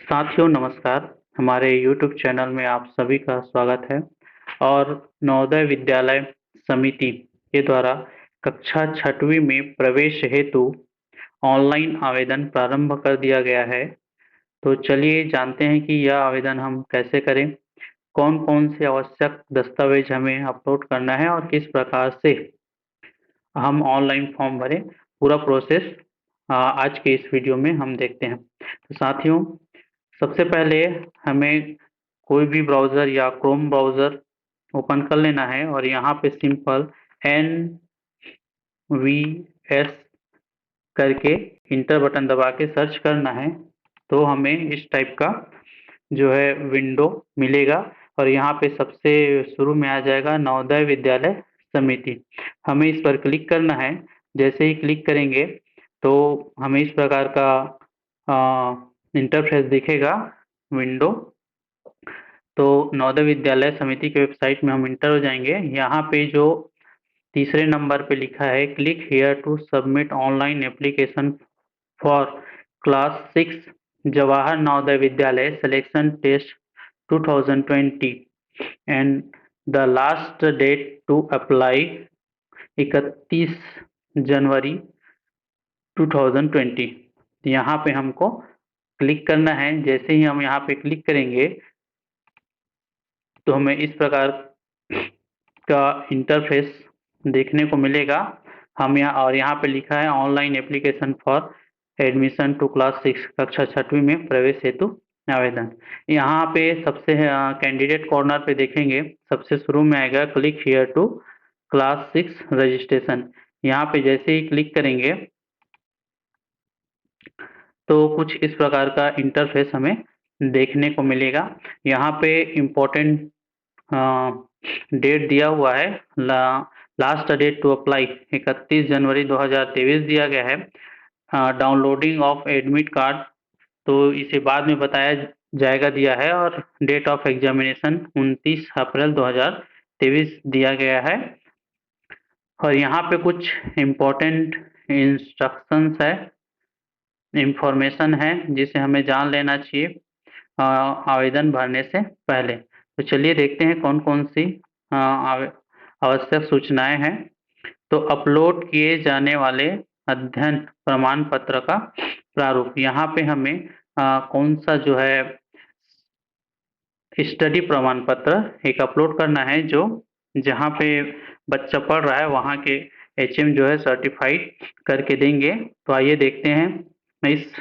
साथियों नमस्कार। हमारे YouTube चैनल में आप सभी का स्वागत है और नवोदय विद्यालय समिति के द्वारा कक्षा 6वीं में प्रवेश हेतु ऑनलाइन आवेदन प्रारंभ कर दिया गया है। तो चलिए जानते हैं कि यह आवेदन हम कैसे करें, कौन-कौन से आवश्यक दस्तावेज हमें अपलोड करना है और किस प्रकार से हम ऑनलाइन फॉर्म भरें। पूरा प्रोसेस आज के इस वीडियो में हम देखते हैं। तो साथियों, सबसे पहले हमें कोई भी ब्राउज़र या क्रोम ब्राउज़र ओपन कर लेना है और यहाँ पे सिंपल NVS करके इंटर बटन दबा के सर्च करना है। तो हमें इस टाइप का जो है विंडो मिलेगा और यहाँ पे सबसे शुरू में आ जाएगा नवोदय विद्यालय समिति। हमें इस पर क्लिक करना है। जैसे ही क्लिक करेंगे तो हमें इस प्रकार का इंटरफेस दिखेगा विंडो। तो नवोदय विद्यालय समिति के वेबसाइट में हम इंटर हो जाएंगे। यहाँ पे जो तीसरे नंबर पे लिखा है click here to submit online application for class 6 Jawahar Navodaya Vidyalaya selection test 2020 and the last date to apply 31 January 2020। यहाँ पे हमको क्लिक करना है। जैसे ही हम यहाँ पे क्लिक करेंगे तो हमें इस प्रकार का इंटरफेस देखने को मिलेगा। हम यहाँ पे लिखा है online application for admission to class 6 कक्षा 6वीं में प्रवेश हेतु आवेदन। यहाँ पे सबसे कैंडिडेट कॉर्नर पे देखेंगे, सबसे शुरू में आएगा click here to class 6 registration. यहाँ पे जैसे ही क्लिक करेंगे तो कुछ इस प्रकार का इंटरफेस हमें देखने को मिलेगा। यहाँ पे इम्पोर्टेंट डेट दिया हुआ है, लास्ट डेट टू अप्लाई 31 जनवरी 2023 दिया गया है। डाउनलोडिंग ऑफ एडमिट कार्ड तो इसे बाद में बताया जाएगा दिया है और डेट ऑफ एग्जामिनेशन 29 अप्रैल 2023 दिया गया है। और यहाँ पे कुछ इम्पोर्टेंट इंस्ट्रक्शंस है, इंफॉर्मेशन है जिसे हमें जान लेना चाहिए आवेदन भरने से पहले। तो चलिए देखते हैं कौन कौन सी आवश्यक सूचनाएं हैं। तो अपलोड किए जाने वाले अध्ययन प्रमाण पत्र का प्रारूप, यहाँ पे हमें कौन सा जो है स्टडी प्रमाण पत्र एक अपलोड करना है, जो जहाँ पे बच्चा पढ़ रहा है वहाँ के HM जो है सर्टिफाइड करके देंगे। तो आइए देखते हैं इस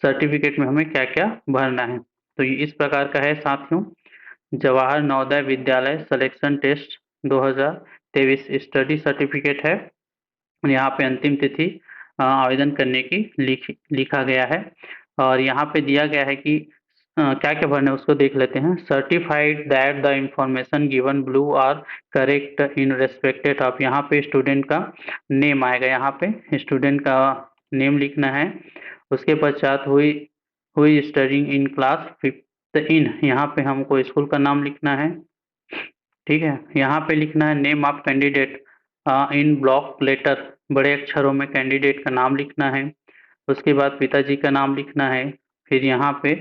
सर्टिफिकेट में हमें क्या क्या भरना है। तो ये इस प्रकार का है साथियों, Jawahar Navodaya Vidyalaya selection test 2023 study certificate है। यहाँ पे अंतिम तिथि आवेदन करने की लिखा गया है और यहाँ पे दिया गया है कि क्या क्या भरना है उसको देख लेते हैं। Certified that the information given blue are correct in respected of, यहाँ पे स्टूडेंट का नेम आएगा, यहाँ पे स्टूडेंट का नेम लिखना है। उसके पश्चात हुई हुई स्टडिंग इन क्लास 5th इन, यहाँ पे हमको स्कूल का नाम लिखना है। ठीक है, यहाँ पे लिखना है name of candidate in block letter, बड़े अक्षरों में कैंडिडेट का नाम लिखना है। उसके बाद पिताजी का नाम लिखना है। फिर यहाँ पे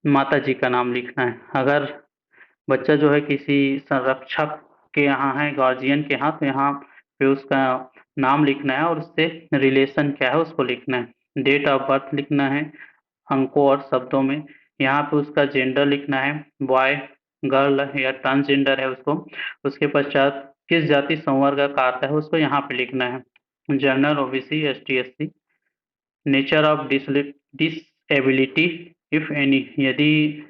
माताजी का नाम लिखना है। अगर बच्चा जो है किसी संरक्षक के यहाँ है, गार्जियन के यहाँ, तो यहाँ पे उसका नाम लिखना है और उससे रिलेशन क्या है उसको लिखना है। डेट ऑफ बर्थ लिखना है अंकों और शब्दों में। यहाँ पे उसका जेंडर लिखना है, बॉय गर्ल या ट्रांसजेंडर है उसको। उसके पश्चात किस जाति संवर्ग का आता है उसको यहाँ पे लिखना है, general, OBC, ST, SC। Nature of disability if any, यदि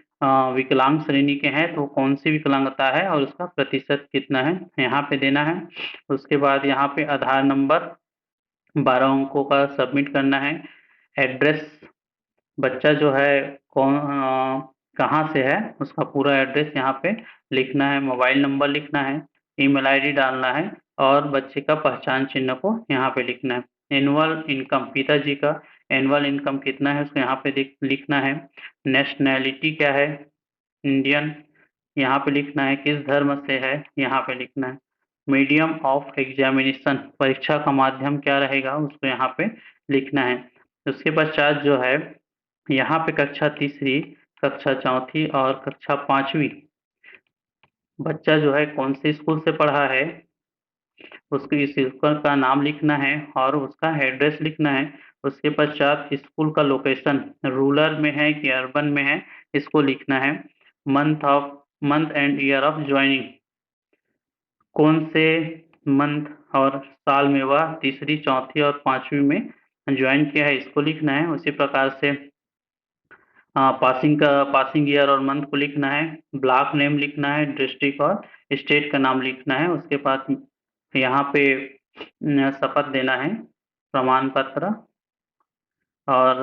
विकलांग श्रेणी के हैं तो कौन सी विकलांगता है और उसका प्रतिशत कितना है यहाँ पे देना है। उसके बाद यहाँ पे आधार नंबर 12 अंकों का सबमिट करना है। एड्रेस, बच्चा जो है कौन कहाँ से है उसका पूरा एड्रेस यहाँ पे लिखना है। मोबाइल नंबर लिखना है, ईमेल आईडी डालना है और बच्चे का पहचान चिन्ह को यहाँ पे लिखना है। एनुअल इनकम, पिताजी का एनुअल इनकम कितना है उसको यहाँ पे लिखना है। नेशनैलिटी क्या है, इंडियन, यहाँ पे लिखना है। किस धर्म से है यहाँ पे लिखना है। मीडियम ऑफ एग्जामिनेशन, परीक्षा का माध्यम क्या रहेगा उसको यहाँ पे लिखना है। उसके पश्चात जो है यहाँ पे कक्षा तीसरी, कक्षा चौथी और कक्षा पांचवी बच्चा जो है कौन से स्कूल से पढ़ा है, उसके स्कूल का नाम लिखना है और उसका एड्रेस लिखना है। उसके पश्चात स्कूल का लोकेशन रूरल में है कि अर्बन में है, इसको लिखना है। Month and year of joining, कौन से मंथ और साल में वह तीसरी, चौथी और पांचवी में ज्वाइन किया है, इसको लिखना है। उसी प्रकार से पासिंग ईयर और मंथ को लिखना है, ब्लॉक नेम लिखना है, डिस्ट्रिक्ट और स्टेट का नाम लिखना है। उसके बाद यहाँ पे शपथ देना है, प्रमाण पत्र और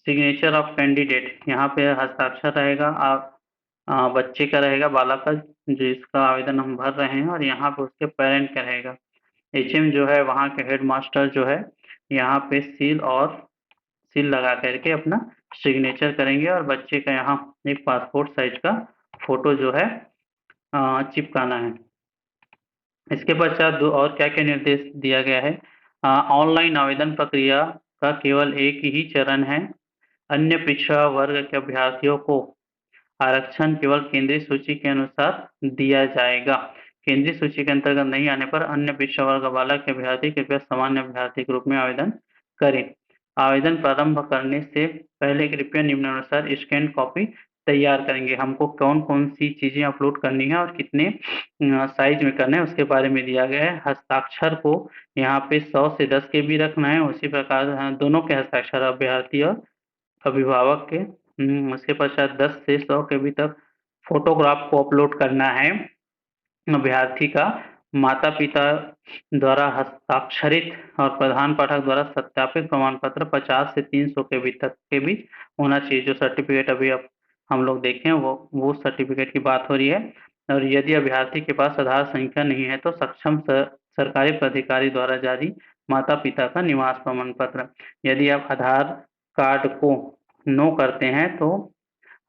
सिग्नेचर ऑफ कैंडिडेट, यहाँ पे हस्ताक्षर रहेगा, बच्चे का रहेगा, बालक का, जिसका आवेदन हम भर रहे हैं, और यहाँ पे उसके पेरेंट का रहेगा। एचएम जो है वहाँ के हेड मास्टर जो है यहाँ पे सील लगा करके अपना सिग्नेचर करेंगे और बच्चे का यहाँ एक पासपोर्ट साइज का फोटो जो है चिपकाना है। इसके पश्चात दो और क्या-क्या निर्देश दिया गया है। ऑनलाइन आवेदन प्रक्रिया का केवल एक ही चरण है। अन्य पिछड़ा वर्ग के अभ्यर्थियों को आरक्षण केवल केंद्रीय सूची के अनुसार दिया जाएगा। केंद्रीय सूची के अंतर्गत नहीं आने पर अन्य पिछड़ा वर्ग बालक के अभ्यर्थी कृपया सामान्य अभ्यर्थी के रूप में आवेदन करें। आवेदन प्रारंभ करने से पहले कृपया निम्नानुसार स्कैन कॉपी तैयार करेंगे। हमको कौन-कौन सी चीजें अपलोड करनी है और कितने साइज में करना है उसके बारे में दिया गया है। हस्ताक्षर को यहाँ पे 100 से 10 केबी रखना है। उसी प्रकार दोनों के हस्ताक्षर, अभ्यर्थी और अभिभावक के। उसके पश्चात 10 से 100 केबी तक फोटोग्राफ को अपलोड करना है। अभ्यर्थी का माता-पिता द्वारा हस्ताक्षरित और प्रधान पाठक द्वारा सत्यापित प्रमाण पत्र 50 से 300 केबी तक के बीच होना चाहिए। जो सर्टिफिकेट अभी अब हम लोग देखें वो सर्टिफिकेट की बात हो रही है। और यदि अभ्यर्थी के पास आधार संख्या नहीं है तो सक्षम सरकारी प्राधिकारी द्वारा जारी माता-पिता का निवास प्रमाण पत्र। यदि आप आधार कार्ड को नो करते हैं तो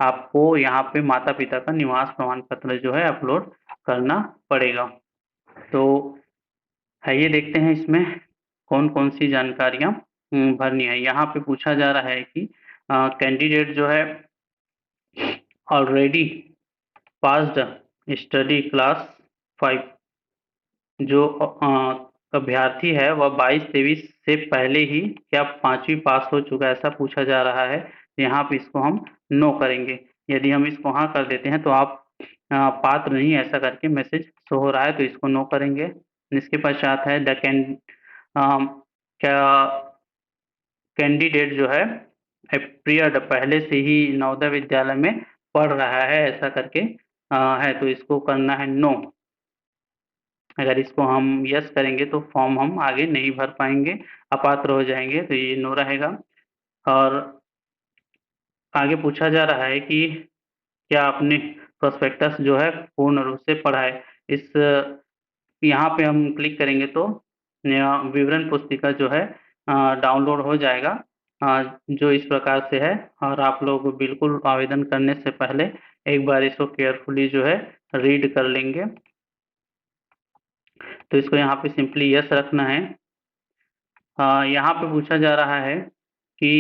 आपको यहाँ पे माता-पिता का निवास प्रमाण पत्र जो है अपलोड करना पड़ेगा। तो आइए देखते हैं इसमें कौन-कौन सी जानकारियाँ भरनी है। यहाँ पे पूछा जा रहा है कि कैंडिडेट जो है ऑलरेडी पास्ड स्टडी क्लास 5, जो अभ्यर्थी है वह 22-23 से पहले ही क्या 5वीं पास हो चुका है, ऐसा पूछा जा रहा है। यहाँ पे इसको हम नो करेंगे। यदि हम इसको हाँ कर देते हैं तो आप पात्र नहीं ऐसा करके मैसेज शो हो रहा है, तो इसको नो करेंगे। इसके पश्चात है क्या कैंडिडेट जो है अपीयर्ड पहले से ही नवोदय विद्यालय में पढ़ रहा है ऐसा करके है, तो इसको करना है नो। अगर इसको हम यस करेंगे तो फॉर्म हम आगे नहीं भर पाएंगे, अपात्र हो जाएंगे, तो ये नो रहेगा। और आगे पूछा जा रहा है कि क्या आपने प्रोस्पेक्टस जो है पूर्ण रूप से पढ़ा है। इस यहाँ पे हम क्लिक करेंगे तो विवरण पुस्तिका जो है डाउनलोड हो जाएगा, जो इस प्रकार से है। और आप लोग बिल्कुल आवेदन करने से पहले एक बार इसको केयरफुली जो है रीड कर लेंगे। तो इसको यहाँ पे सिंपली यस रखना है। यहाँ पे पूछा जा रहा है कि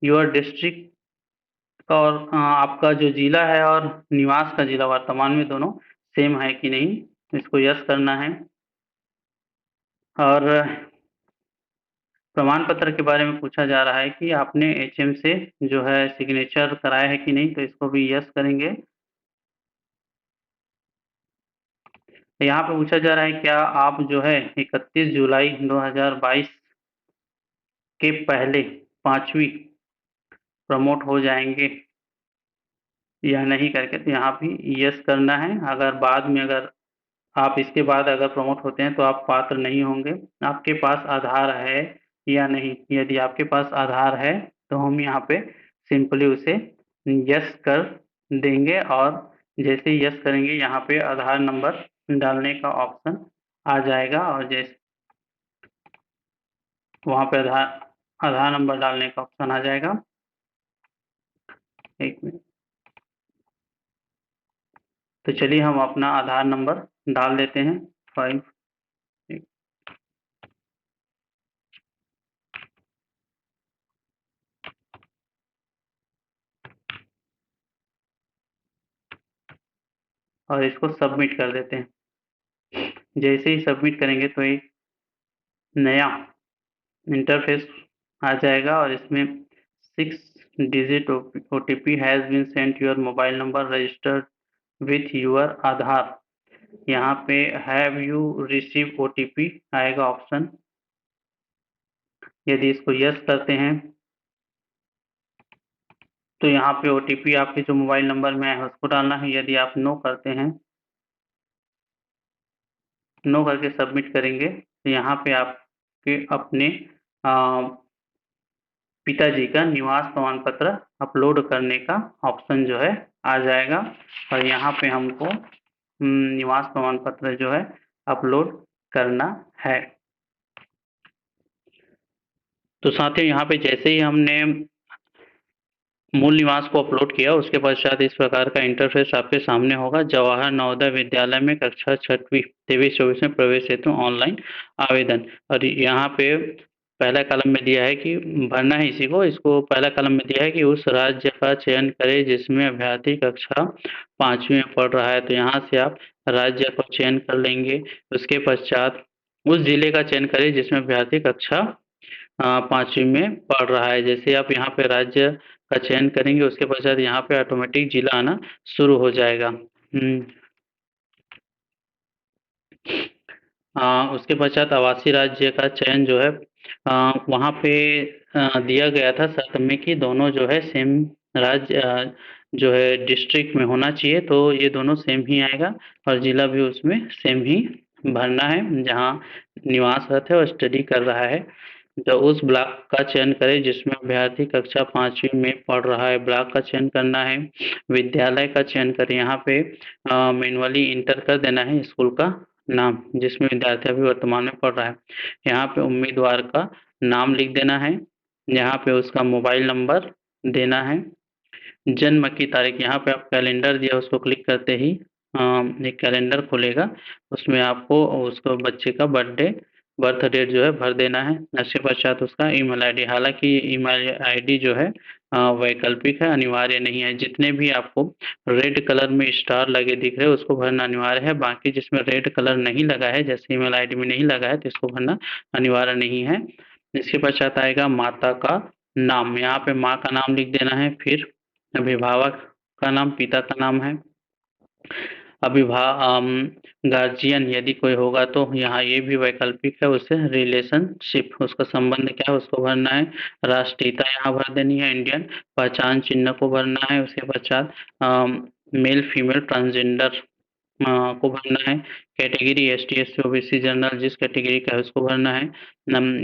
योर डिस्ट्रिक्ट और आपका जो जिला है और निवास का जिला वर्तमान में दोनों सेम है कि नहीं, इसको यस करना है। और प्रमाण पत्र के बारे में पूछा जा रहा है कि आपने एचएम से जो है सिग्नेचर कराया है कि नहीं, तो इसको भी यस करेंगे। यहाँ पे पूछा जा रहा है क्या आप जो है 31 जुलाई 2022 के पहले 5वीं प्रमोट हो जाएंगे या नहीं करके, तो यहाँ भी यस करना है। अगर आप इसके बाद अगर प्रमोट होते हैं तो आप पात्र नहीं होंगे। आपके पास आधार है या नहीं, यदि आपके पास आधार है तो हम यहाँ पे सिंपली उसे यस कर देंगे। और जैसे ही यस करेंगे यहाँ पे आधार नंबर डालने का ऑप्शन आ जाएगा, और जैसे वहाँ पे आधार नंबर डालने का ऑप्शन आ जाएगा। एक मिनट, तो चलिए हम अपना आधार नंबर डाल देते हैं। 5, और इसको सबमिट कर देते हैं। जैसे ही सबमिट करेंगे तो एक नया इंटरफेस आ जाएगा और इसमें 6 digit OTP has been sent your mobile number registered with your Aadhaar. यहाँ पे हैव यू रिसीव OTP आएगा ऑप्शन। यदि इसको यस करते हैं तो यहाँ पे OTP आपके जो मोबाइल नंबर में है उसको डालना है। यदि आप नो करते हैं, नो करके सबमिट करेंगे तो यहाँ पे आपके अपने पिताजी का निवास प्रमाण पत्र अपलोड करने का ऑप्शन जो है आ जाएगा और यहाँ पे हमको निवास प्रमाण पत्र जो है अपलोड करना है। तो साथियों यहाँ पे जैसे ही हमने मूल निवास को अपलोड किया उसके पश्चात इस प्रकार का इंटरफेस आपके सामने होगा। जवाहर नवोदय विद्यालय में कक्षा 6वीं 23-24 में प्रवेश हेतु ऑनलाइन आवेदन। और यहाँ पे पहला कॉलम में दिया है कि भरना है इसी को। इसको पहला कॉलम में दिया है कि उस राज्य का चयन करें जिसमें अभ्यर्थी कक्षा 5वीं में पढ़ रहा है। तो यहाँ से आप राज्य को चयन कर लेंगे। उसके पश्चात उस जिले का चयन करें जिसमें अभ्यर्थी कक्षा 5वीं में पढ़ रहा है। जैसे आप यहाँ पे राज्य का चयन करेंगे उसके पश्चात यहाँ पे ऑटोमेटिक जिला आना शुरू हो जाएगा। उसके पश्चात आवासीय राज्य का चयन जो है वहाँ पे दिया गया था शर्त में कि दोनों जो है सेम राज्य जो है डिस्ट्रिक्ट में होना चाहिए। तो ये दोनों सेम ही आएगा और जिला भी उसमें सेम ही भरना है जहाँ निवासरत है और स्टडी कर रहा है। तो उस ब्लॉक का चयन करें जिसमें अभ्यर्थी कक्षा 5वीं में पढ़ रहा है। ब्लॉक का चयन करना है। विद्यालय का चयन करें। यहाँ पे मैनुअली इंटर कर देना है स्कूल का नाम जिसमें विद्यार्थी अभी वर्तमान में पढ़ रहा है। यहाँ पे उम्मीदवार का नाम लिख देना है। यहाँ पे उसका मोबाइल नंबर देना है। जन्म की तारीख यहाँ पे आप कैलेंडर दिया उसको क्लिक करते ही एक कैलेंडर खुलेगा। उसमें आपको उसको बच्चे का बर्थ डेट जो है भर देना है। इसके पश्चात उसका ईमेल आईडी, हालांकि ईमेल आईडी जो है वैकल्पिक है, अनिवार्य नहीं है। जितने भी आपको रेड कलर में स्टार लगे दिख रहे हैं उसको भरना अनिवार्य है। बाकी जिसमें रेड कलर नहीं लगा है जैसे ईमेल आईडी में नहीं लगा है तो इसको भरना अनिवार्य नहीं है। इसके पश्चात आएगा माता का नाम। यहाँ पे माँ का नाम लिख देना है। फिर अभिभावक का नाम, पिता का नाम है। गार्जियन यदि कोई होगा तो यहाँ ये भी वैकल्पिक है। उससे रिलेशनशिप, उसका संबंध क्या है उसको भरना है। राष्ट्रीयता यहाँ भर देनी है इंडियन। पहचान चिन्ह को भरना है। उसके पश्चात मेल फीमेल ट्रांसजेंडर को भरना है। Category ST SC OBC general जिस कैटेगरी का है उसको भरना है।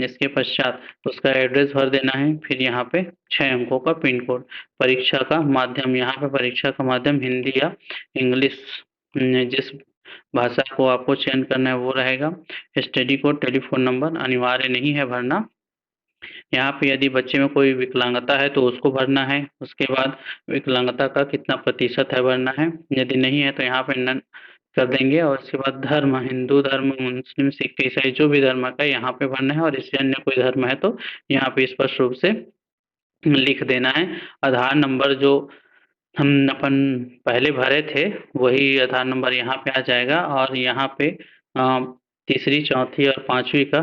इसके पश्चात उसका एड्रेस भर देना है। फिर यहाँ पे 6 अंकों का पिन कोड। परीक्षा का माध्यम, यहाँ पे परीक्षा का माध्यम हिंदी या इंग्लिश जिस भाषा को आपको चयन करना है वो रहेगा। स्टडी कोड, टेलीफोन नंबर अनिवार्य नहीं है भरना। यहाँ पे यदि बच्चे में कोई विकलांगता है तो उसको भरना है। उसके बाद विकलांगता का कितना प्रतिशत है भरना है। यदि नहीं है तो यहाँ पे नन कर देंगे। और उसके बाद धर्म, हिंदू धर्म, मुस्लिम, सिख, ईसाई जो भी धर्म का यहाँ पे भरना है। और इससे अन्य कोई धर्म है तो यहाँ पे स्पष्ट रूप से लिख देना है। आधार नंबर जो हम अपन पहले भरे थे वही आधार नंबर यहाँ पे आ जाएगा। और यहाँ पे तीसरी, चौथी और 5वीं का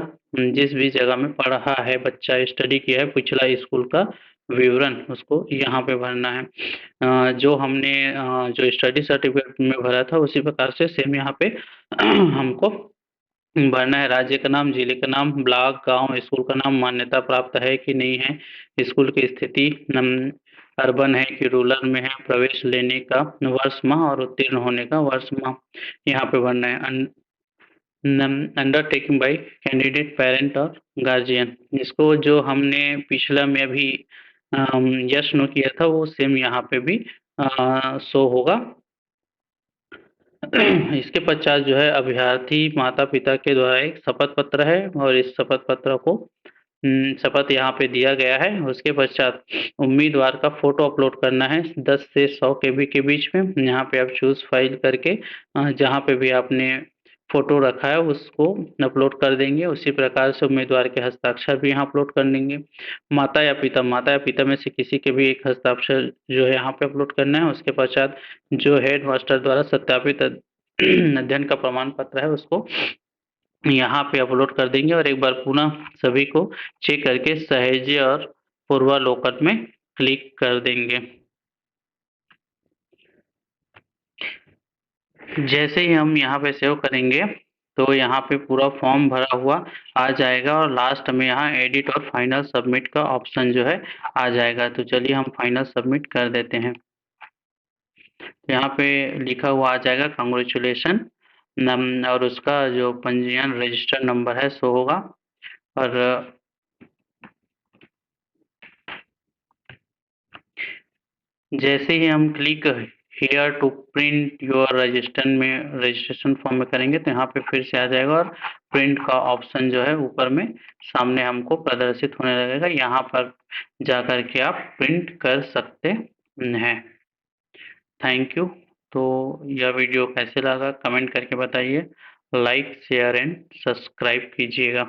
जिस भी जगह में पढ़ा है बच्चा, स्टडी किया है, पिछला स्कूल का विवरण उसको यहाँ पे भरना है। जो हमने जो स्टडी सर्टिफिकेट में भरा था उसी प्रकार से सेम यहाँ पे हमको भरना है। राज्य का नाम, जिले का नाम, ब्लॉक, गांव, स्कूल का नाम, मान्यता प्राप्त है कि नहीं है, स्कूल की स्थिति अर्बन है कि रूरल में है, प्रवेश लेने का वर्ष माह और उत्तीर्ण होने का वर्ष माह यहाँ पे भरना है। अंडरटेकिंग बाय कैंडिडेट पेरेंट और गार्जियन, इसको जो हमने पिछला में अभी यस नो किया था वो सेम यहाँ पे भी शो होगा। इसके पश्चात जो है अभ्यर्थी माता पिता के द्वारा एक शपथ पत्र है और इस शपथ पत्र को शपथ यहाँ पे दिया गया है। उसके पश्चात उम्मीदवार का फोटो अपलोड करना है 10 से 100 KB के बीच में। यहाँ पे आप चूज फाइल करके जहाँ पे भी आपने फ़ोटो रखा है उसको अपलोड कर देंगे। उसी प्रकार से उम्मीदवार के हस्ताक्षर भी यहाँ अपलोड कर देंगे। माता या पिता में से किसी के भी एक हस्ताक्षर जो है यहाँ पे अपलोड करना है। उसके पश्चात जो हेडमास्टर द्वारा सत्यापित अध्ययन का प्रमाण पत्र है उसको यहाँ पे अपलोड कर देंगे और एक बार पुनः सभी को चेक करके सहेजे और पूर्वालोकन में क्लिक कर देंगे। जैसे ही हम यहाँ पे सेव करेंगे तो यहाँ पे पूरा फॉर्म भरा हुआ आ जाएगा और लास्ट में यहाँ एडिट और फाइनल सबमिट का ऑप्शन जो है आ जाएगा। तो चलिए हम फाइनल सबमिट कर देते हैं। यहाँ पे लिखा हुआ आ जाएगा कांग्रेचुलेशन और उसका जो पंजीयन रजिस्टर नंबर है सो होगा और जैसे ही हम click here to print your registration form में करेंगे तो यहाँ पे फिर से आ जाएगा और प्रिंट का ऑप्शन जो है ऊपर में सामने हमको प्रदर्शित होने लगेगा। यहाँ पर जाकर के आप प्रिंट कर सकते हैं। Thank you. तो यह वीडियो कैसे लगा कमेंट करके बताइए। लाइक शेयर एंड सब्सक्राइब कीजिएगा।